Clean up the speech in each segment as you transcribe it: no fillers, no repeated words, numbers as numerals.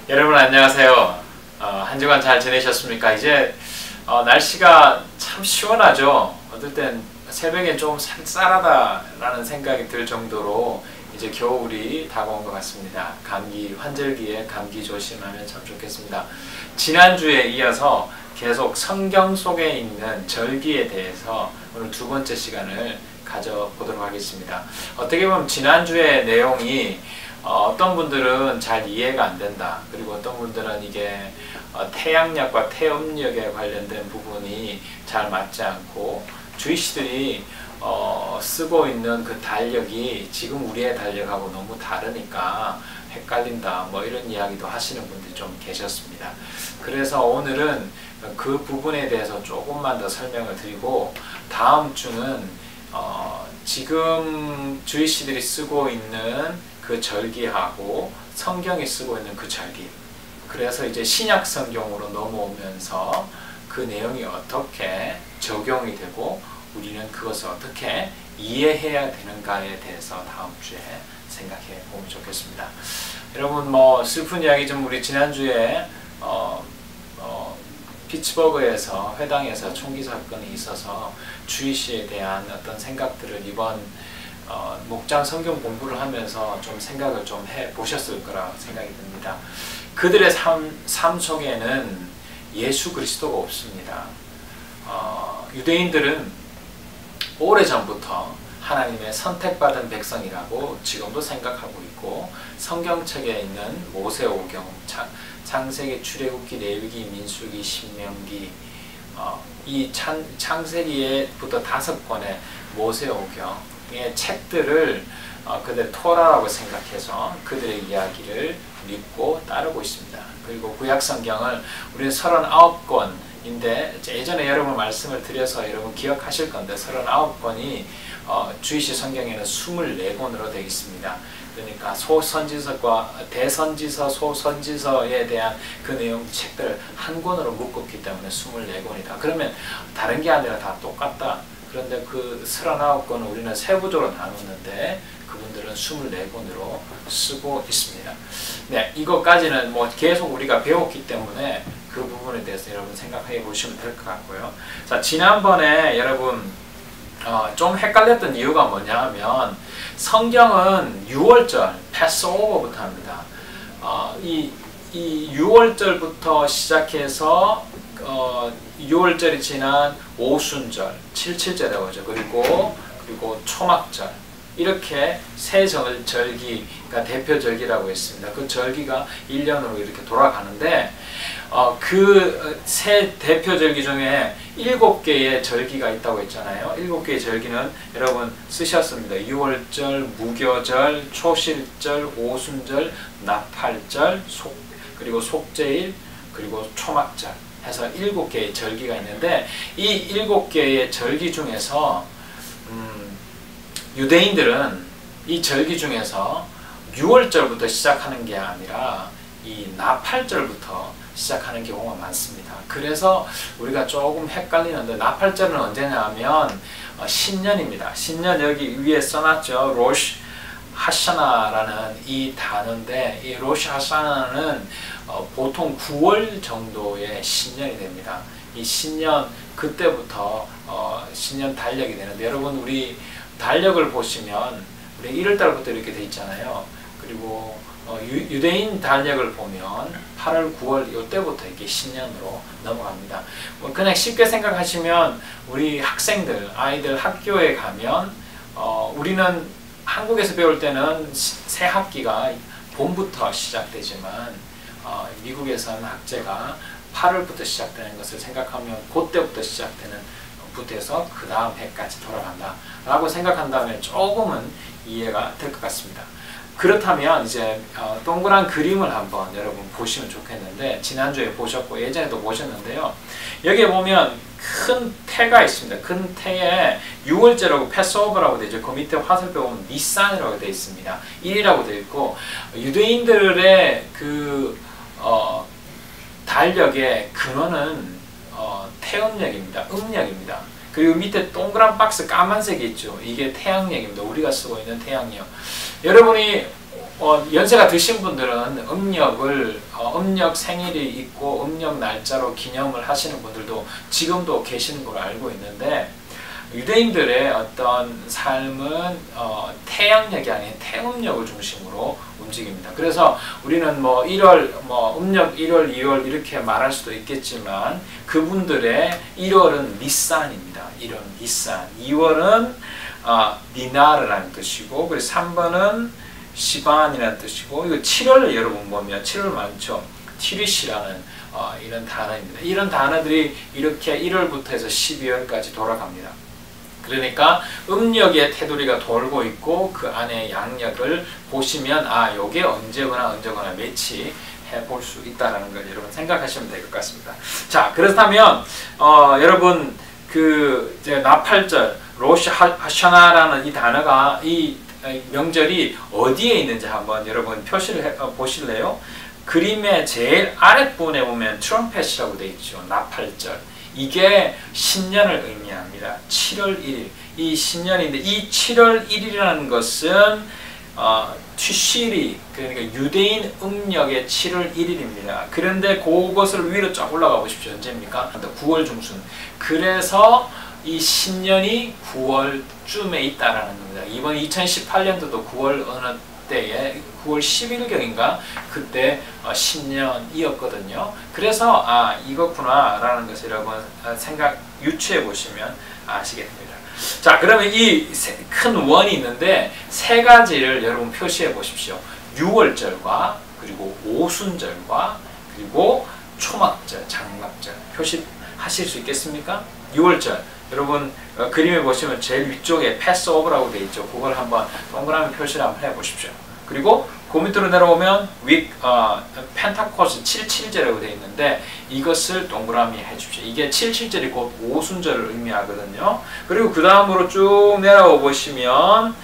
여러분 안녕하세요. 한 주간 잘 지내셨습니까? 이제 날씨가 참 시원하죠. 어떨 땐 새벽엔 좀 쌀쌀하다라는 생각이 들 정도로 이제 겨울이 다가온 것 같습니다. 감기, 환절기에 감기 조심하면 참 좋겠습니다. 지난주에 이어서 계속 성경 속에 있는 절기에 대해서 오늘 두 번째 시간을 가져보도록 하겠습니다. 어떻게 보면 지난주의 내용이 어떤 분들은 잘 이해가 안 된다. 그리고 어떤 분들은 이게 태양력과 태음력에 관련된 부분이 잘 맞지 않고 주이시들이 쓰고 있는 그 달력이 지금 우리의 달력하고 너무 다르니까 헷갈린다. 뭐 이런 이야기도 하시는 분들이 좀 계셨습니다. 그래서 오늘은 그 부분에 대해서 조금만 더 설명을 드리고 다음 주는 지금 주이시들이 쓰고 있는 그 절기하고 성경이 쓰고 있는 그 절기, 그래서 이제 신약 성경으로 넘어오면서 그 내용이 어떻게 적용이 되고 우리는 그것을 어떻게 이해해야 되는가에 대해서 다음 주에 생각해 보면 좋겠습니다. 여러분 뭐 슬픈 이야기 좀, 우리 지난주에 피츠버그에서 회당에서 총기 사건이 있어서 주이시에 대한 어떤 생각들을 이번 목장 성경 공부를 하면서 좀 생각을 좀 해 보셨을 거라 생각이 듭니다. 그들의 삶 속에는 예수 그리스도가 없습니다. 유대인들은 오래전부터 하나님의 선택받은 백성이라고 지금도 생각하고 있고, 성경책에 있는 모세오경, 창세기, 출애굽기, 레위기, 민수기, 신명기, 이 창세기에부터 5권의 모세오경의 책들을 그들 토라라고 생각해서 그들의 이야기를 믿고 따르고 있습니다. 그리고 구약성경을 우리는 39권인데 예전에 여러분 말씀을 드려서 여러분 기억하실 건데 39권이 주이시 성경에는 24권으로 되어 있습니다. 그러니까 소선지서과 대선지서, 소선지서에 대한 그 내용 책들을 한 권으로 묶었기 때문에 24권이다. 그러면 다른 게 아니라 다 똑같다. 그런데 그 39권은 우리는 세부적으로 나누는데 그분들은 24권으로 쓰고 있습니다. 네, 이것까지는 뭐 계속 우리가 배웠기 때문에 그 부분에 대해서 여러분 생각해 보시면 될 것 같고요. 자, 지난번에 여러분 좀 헷갈렸던 이유가 뭐냐 하면 성경은 6월절, 패스오버부터 합니다. 이 6월절부터 시작해서 6월절이 지난 오순절, 77절이라고 하죠. 그리고 초막절, 이렇게 세 절기가 대표 절기라고 했습니다. 그 절기가 1년으로 이렇게 돌아가는데 그 세 대표 절기 중에 7개의 절기가 있다고 했잖아요. 7개의 절기는 여러분 쓰셨습니다. 6월절, 무교절, 초실절, 오순절, 나팔절, 그리고 속죄일, 그리고 초막절 해서 7개의 절기가 있는데, 이 7개의 절기 중에서 유대인들은 이 절기 중에서 6월절부터 시작하는 게 아니라 이 나팔절부터 시작하는 경우가 많습니다. 그래서 우리가 조금 헷갈리는데, 나팔절은 언제냐 하면 신년입니다. 신년 여기 위에 써놨죠. 로시 하샤나라는 이 단어인데, 이 로시 하샤나는 보통 9월 정도의 신년이 됩니다. 이 신년, 그때부터 신년 달력이 되는데, 여러분 우리 달력을 보시면 우리 1월달부터 이렇게 돼 있잖아요. 그리고 유대인 달력을 보면 8월, 9월 이때부터 이렇게 신년으로 넘어갑니다. 그냥 쉽게 생각하시면 우리 학생들, 아이들 학교에 가면 우리는 한국에서 배울 때는 새 학기가 봄부터 시작되지만 미국에서는 학제가 8월부터 시작되는 것을 생각하면 그때부터 시작되는 부터해서 그 다음 해까지 돌아간다 라고 생각한다면 조금은 이해가 될 것 같습니다. 그렇다면 이제 동그란 그림을 한번 여러분 보시면 좋겠는데, 지난주에 보셨고 예전에도 보셨는데요. 여기에 보면 큰 태가 있습니다. 큰 태에 6월절하고 패스오버라고 되어 있죠. 그 밑에 화살표 보면 니산이라고 되어 있습니다. 1이라고 되어 있고, 유대인들의 그 달력의 근원은 태음력입니다. 음력입니다. 그리고 밑에 동그란 박스 까만색이 있죠. 이게 태양력입니다. 우리가 쓰고 있는 태양력. 여러분이 연세가 드신 분들은 음력 생일이 있고 음력 날짜로 기념을 하시는 분들도 지금도 계시는 걸로 알고 있는데, 유대인들의 어떤 삶은 태양력이 아닌 태음력을 중심으로 움직입니다. 그래서 우리는 뭐 1월, 음력 1월, 2월 이렇게 말할 수도 있겠지만, 그분들의 1월은 니산입니다. 1월 니산, 2월은 니나르라는 뜻이고, 그리고 3번은 시반이라는 뜻이고, 이거 7월 여러분 보면 7월 많죠. 티리시라는 이런 단어입니다. 이런 단어들이 이렇게 1월부터 해서 12월까지 돌아갑니다. 그러니까 음력의 테두리가 돌고 있고 그 안에 양력을 보시면 요게 언제거나 매치해 볼 수 있다는 걸 여러분 생각하시면 될 것 같습니다. 자, 그렇다면 여러분 이제 나팔절 로시 하샤나라는 이 단어가 이 명절이 어디에 있는지 한번 여러분 표시를 보실래요? 그림의 제일 아랫부분에 보면 트럼펫이라고 되어 있죠. 나팔절. 이게 신년을 의미합니다. 7월 1일. 이 신년인데, 이 7월 1일이라는 것은 튀시리, 그러니까 유대인 음력의 7월 1일입니다. 그런데 그것을 위로 쫙 올라가 보십시오. 언제입니까? 9월 중순. 그래서 이 신년이 9월쯤에 있다라는 겁니다. 이번 2018년도도 9월 어느 때에 9월 10일경인가 그때 신년이었거든요. 그래서 이거구나 라는 것을 여러분 유추해 보시면 아시게 됩니다. 자, 그러면 이 큰 원이 있는데 세 가지를 여러분 표시해 보십시오. 6월절과 그리고 오순절과 그리고 초막절, 장막절 표시하실 수 있겠습니까? 6월절 여러분 그림에 보시면 제일 위쪽에 패스오버라고 되어 있죠. 그걸 한번 동그라미 표시를 한번 해보십시오. 그리고 그 밑으로 내려오면 펜타코스 77제라고 되어 있는데 이것을 동그라미 해주십시오. 이게 77절이 곧 오순절을 의미하거든요. 그리고 그 다음으로 쭉 내려오 보시면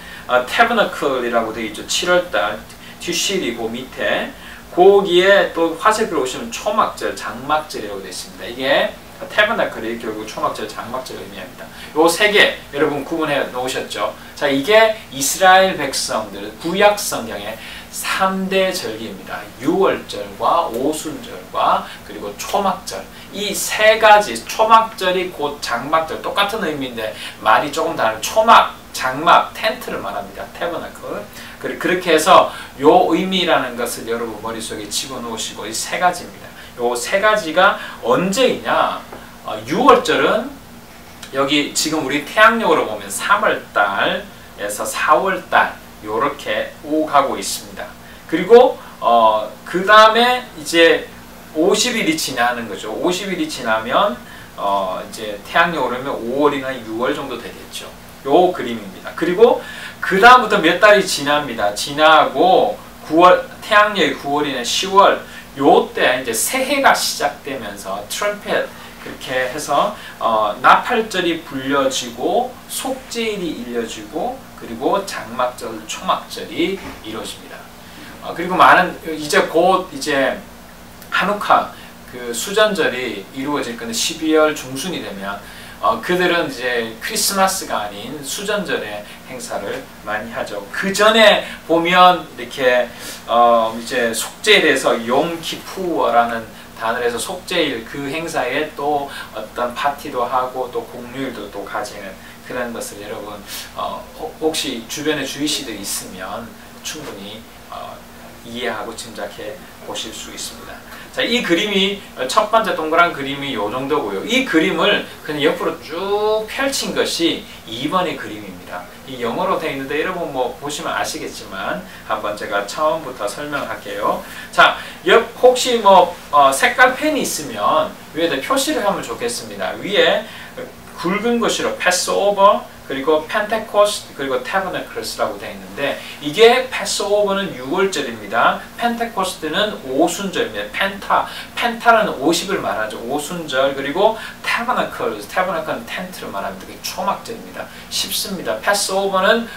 태버너클이라고 되어 있죠. 7월달 튀실이 그 밑에 거기에 또 화살표로 오시면 초막절, 장막절이라고 되어 있습니다. 이게 태버나클이 결국 초막절, 장막절을 의미합니다. 요 세 개 여러분 구분해 놓으셨죠? 자, 이게 이스라엘 백성들 구약 성경의 3대 절기입니다. 6월절과 오순절과 그리고 초막절. 이 세 가지, 초막절이 곧 장막절, 똑같은 의미인데 말이 조금 다른 초막, 장막, 텐트를 말합니다. 태버나클. 그렇게 해서 요 의미라는 것을 여러분 머릿속에 집어넣으시고 이 세 가지입니다. 요 세 가지가 언제이냐? 6월절은 여기 지금 우리 태양력으로 보면 3월달에서 4월달 요렇게 오가고 있습니다. 그리고 그 다음에 이제 50일이 지나는 거죠. 50일이 지나면 이제 태양력으로 보면 5월이나 6월 정도 되겠죠. 요 그림입니다. 그리고 그 다음부터 몇 달이 지납니다. 지나고 9월 태양력이 9월이나 10월 요때 이제 새해가 시작되면서 트럼펫 그렇게 해서 나팔절이 불려지고 속죄일이 일려지고 그리고 장막절, 초막절이 이루어집니다. 그리고 많은 이제 곧 이제 한우카 그 수전절이 이루어질 건데 12월 중순이 되면 그들은 이제 크리스마스가 아닌 수전절의 행사를 많이 하죠. 그 전에 보면 이렇게 이제 속죄일에서 용키푸어라는 단어를 해서 속죄일 그 행사에 또 어떤 파티도 하고 또 공휴일도 또 가지는 그런 것을 여러분 혹시 주변에 주의시들이 있으면 충분히 이해하고 짐작해 보실 수 있습니다. 자, 이 그림이 첫 번째 동그란 그림이 이 정도고요. 이 그림을 그냥 옆으로 쭉 펼친 것이 2번의 그림입니다. 이 영어로 되어 있는데 여러분 뭐 보시면 아시겠지만 한번 제가 처음부터 설명할게요. 자, 혹시 뭐 색깔 펜이 있으면 위에다 표시를 하면 좋겠습니다. 위에 굵은 것으로 패스오버 그리고 펜테코스트 그리고 타버나클스라고 되어 있는데 이게 패스오버는 6월절입니다. 펜테코스트는 오순절입니다. 펜타는 50을 말하죠. 오순절. 그리고 타버나클은 텐트를 말합니다. 그게 초막절입니다. 쉽습니다. 패스오버는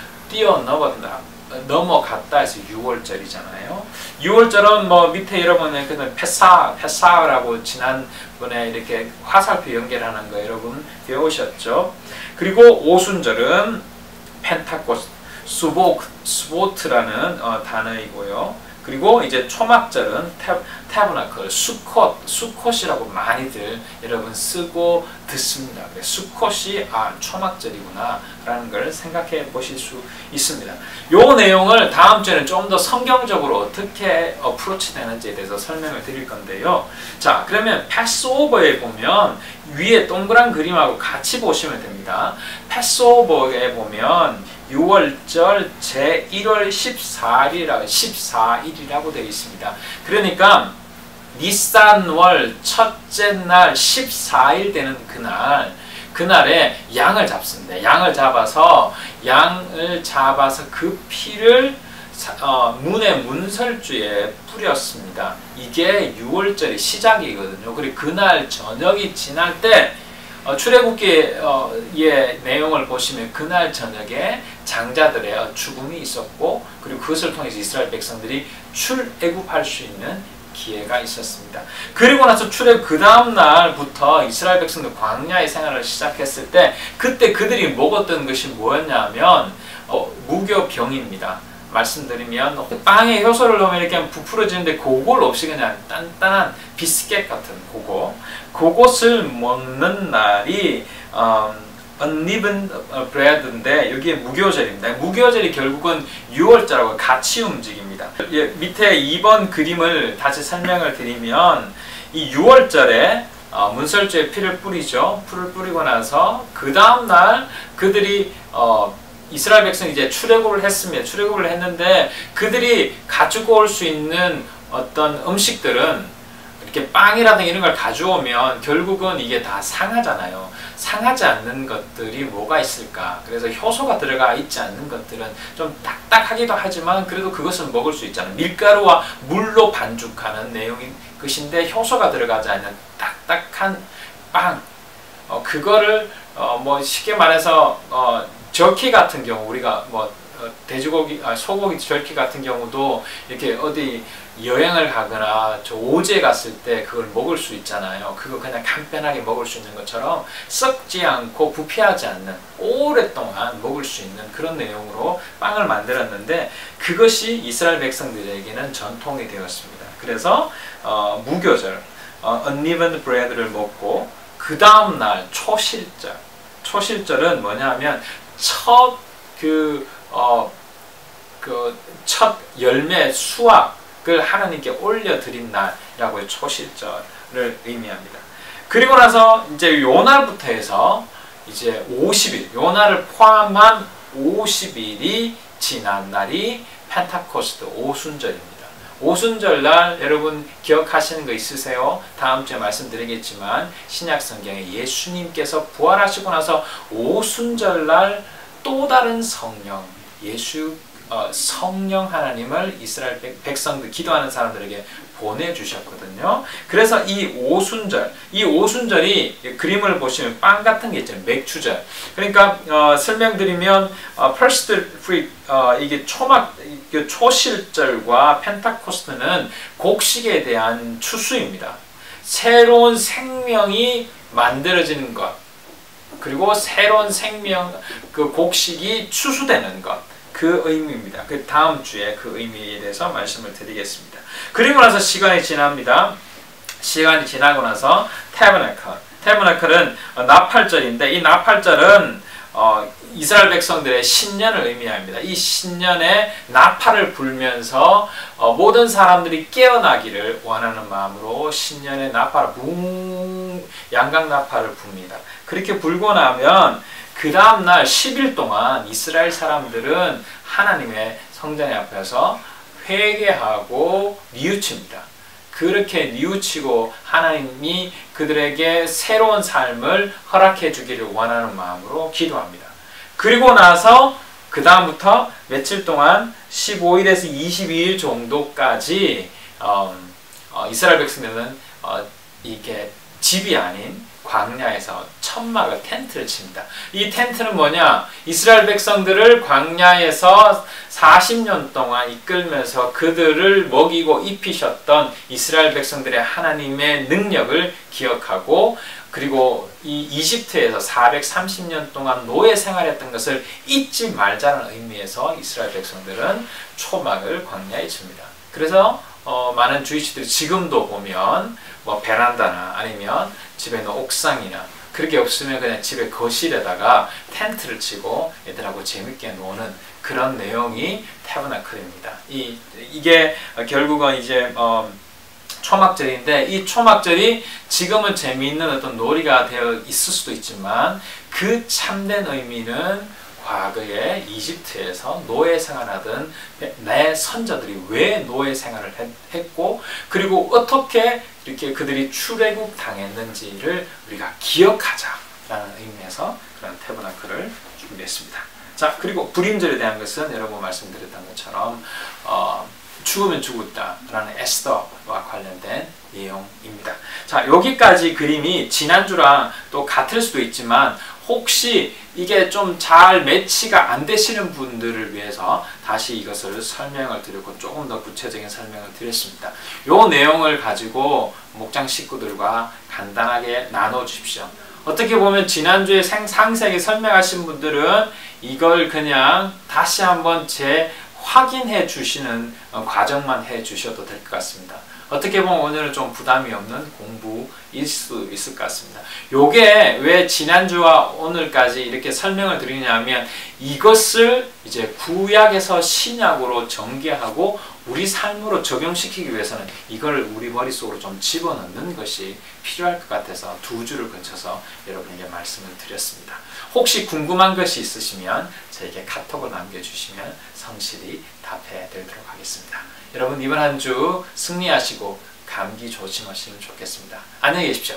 넘어갔다 해서 6월절이잖아요. 6월절은 뭐 밑에 여러분의 그 페사라고 지난번에 이렇게 화살표 연결하는 거 여러분 배우셨죠? 그리고 오순절은 펜타코스트, 수보트라는 단어이고요. 그리고 이제 초막절은 타버나클, 수콧이라고 많이들 여러분 쓰고 듣습니다. 수콧이 초막절이구나 라는 걸 생각해 보실 수 있습니다. 요 내용을 다음 주에는 좀 더 성경적으로 어떻게 어프로치 되는지에 대해서 설명을 드릴 건데요. 자, 그러면 패스오버에 보면 위에 동그란 그림하고 같이 보시면 됩니다. 패스오버에 보면 6월절 제1월 14일이라고 되어 있습니다. 그러니까 니산월 첫째 날 14일 되는 그날에 양을 잡습니다. 양을 잡아서 그 피를 문의 문설주에 뿌렸습니다. 이게 6월절의 시작이거든요. 그리고 그날 저녁이 지날 때 출애굽기의 내용을 보시면 그날 저녁에 장자들의 죽음이 있었고, 그리고 그것을 통해서 이스라엘 백성들이 출애굽할 수 있는 기회가 있었습니다. 그리고 나서 그 다음 날부터 이스라엘 백성들 광야의 생활을 시작했을 때 그때 그들이 먹었던 것이 뭐였냐면 무교병입니다. 말씀드리면 빵에 효소를 넣으면 이렇게 부풀어지는데 그걸 없이 그냥 단단한 비스켓 같은 그것을 먹는 날이 unleavened bread인데 여기에 무교절입니다. 무교절이 결국은 6월절하고 같이 움직입니다. 밑에 2번 그림을 다시 설명을 드리면 이 6월절에 문설주에 피를 뿌리죠. 피를 뿌리고 나서 그 다음날 그들이 이스라엘 백성이 이제 출애굽을 했습니다. 출애굽을 했는데 그들이 가지고 올 수 있는 어떤 음식들은 이렇게 빵이라든가 이런 걸 가져오면 결국은 이게 다 상하잖아요. 상하지 않는 것들이 뭐가 있을까? 그래서 효소가 들어가 있지 않는 것들은 좀 딱딱하기도 하지만 그래도 그것은 먹을 수 있잖아요. 밀가루와 물로 반죽하는 내용인 것인데 효소가 들어가지 않는 딱딱한 빵. 그거를 쉽게 말해서 저키 같은 경우 우리가 돼지고기, 소고기 절기 같은 경우도 이렇게 어디 여행을 가거나 오지에 갔을 때 그걸 먹을 수 있잖아요. 그거 그냥 간편하게 먹을 수 있는 것처럼 썩지 않고 부패하지 않는 오랫동안 먹을 수 있는 그런 내용으로 빵을 만들었는데 그것이 이스라엘 백성들에게는 전통이 되었습니다. 그래서 무교절, unleavened bread를 먹고 그 다음 날 초실절은 뭐냐면 첫 열매 수확을 하나님께 올려드린 날이라고 초실절을 의미합니다. 그리고 나서 이제 요날부터 해서 이제 50일, 요날을 포함한 50일이 지난 날이 펜타코스트 오순절입니다. 오순절날 여러분 기억하시는 거 있으세요? 다음 주에 말씀드리겠지만 신약 성경에 예수님께서 부활하시고 나서 오순절날 또 다른 성령, 성령 하나님을 이스라엘 백성들, 기도하는 사람들에게 보내주셨거든요. 그래서 이 오순절이 그림을 보시면 빵 같은 게 있잖아요. 맥주절. 그러니까 설명드리면 First Fruit, 이게 초실절과 펜타코스트는 곡식에 대한 추수입니다. 새로운 생명이 만들어지는 것, 그리고 새로운 생명, 그 곡식이 추수되는 것, 그 의미입니다. 그 다음 주에 그 의미에 대해서 말씀을 드리겠습니다. 그리고 나서 시간이 지납니다. 시간이 지나고 나서 태브나클은 나팔절인데 이 나팔절은 이스라엘 백성들의 신년을 의미합니다. 이 신년에 나팔을 불면서 모든 사람들이 깨어나기를 원하는 마음으로 신년에 나팔을 양각 나팔을 붑니다. 그렇게 불고 나면 그 다음날 10일 동안 이스라엘 사람들은 하나님의 성전 앞에서 회개하고 뉘우칩니다. 그렇게 뉘우치고 하나님이 그들에게 새로운 삶을 허락해 주기를 원하는 마음으로 기도합니다. 그리고 나서 그 다음부터 며칠 동안 15일에서 22일 정도까지 이스라엘 백성들은 이게 집이 아닌 광야에서 천막을 텐트를 칩니다. 이 텐트는 뭐냐? 이스라엘 백성들을 광야에서 40년 동안 이끌면서 그들을 먹이고 입히셨던 이스라엘 백성들의 하나님의 능력을 기억하고, 그리고 이 이집트에서 430년 동안 노예 생활했던 것을 잊지 말자는 의미에서 이스라엘 백성들은 초막을 광야에 칩니다. 그래서 많은 주위시들이 지금도 보면 뭐 베란다나 아니면 집에 있는 옥상이나 그렇게 없으면 그냥 집의 거실에다가 텐트를 치고 애들하고 재밌게 노는 그런 내용이 태버나클입니다. 이게 결국은 이제 초막절인데, 이 초막절이 지금은 재미있는 어떤 놀이가 되어 있을 수도 있지만 그 참된 의미는 과거에 이집트에서 노예 생활하던 내 선조들이 왜 노예 생활을 했고, 그리고 어떻게 이렇게 그들이 출애굽 당했는지를 우리가 기억하자라는 의미에서 그런 태버나클을 준비했습니다. 자, 그리고 불임절에 대한 것은 여러분 말씀드렸던 것처럼 죽으면 죽었다라는 에스더와 관련된 내용입니다. 자, 여기까지 그림이 지난주랑 또 같을 수도 있지만 혹시 이게 좀 잘 매치가 안 되시는 분들을 위해서 다시 이것을 설명을 드리고 조금 더 구체적인 설명을 드렸습니다. 이 내용을 가지고 목장 식구들과 간단하게 나눠 주십시오. 어떻게 보면 지난주에 상세하게 설명하신 분들은 이걸 그냥 다시 한번 확인해 주시는 과정만 해 주셔도 될 것 같습니다. 어떻게 보면 오늘은 좀 부담이 없는 공부일 수 있을 것 같습니다. 요게 왜 지난주와 오늘까지 이렇게 설명을 드리냐면 이것을 이제 구약에서 신약으로 전개하고 우리 삶으로 적용시키기 위해서는 이걸 우리 머릿속으로 좀 집어넣는 것이 필요할 것 같아서 두 주를 거쳐서 여러분에게 말씀을 드렸습니다. 혹시 궁금한 것이 있으시면 저에게 카톡을 남겨주시면 성실히 답해 드리도록 하겠습니다. 여러분 이번 한 주 승리하시고 감기 조심하시면 좋겠습니다. 안녕히 계십시오.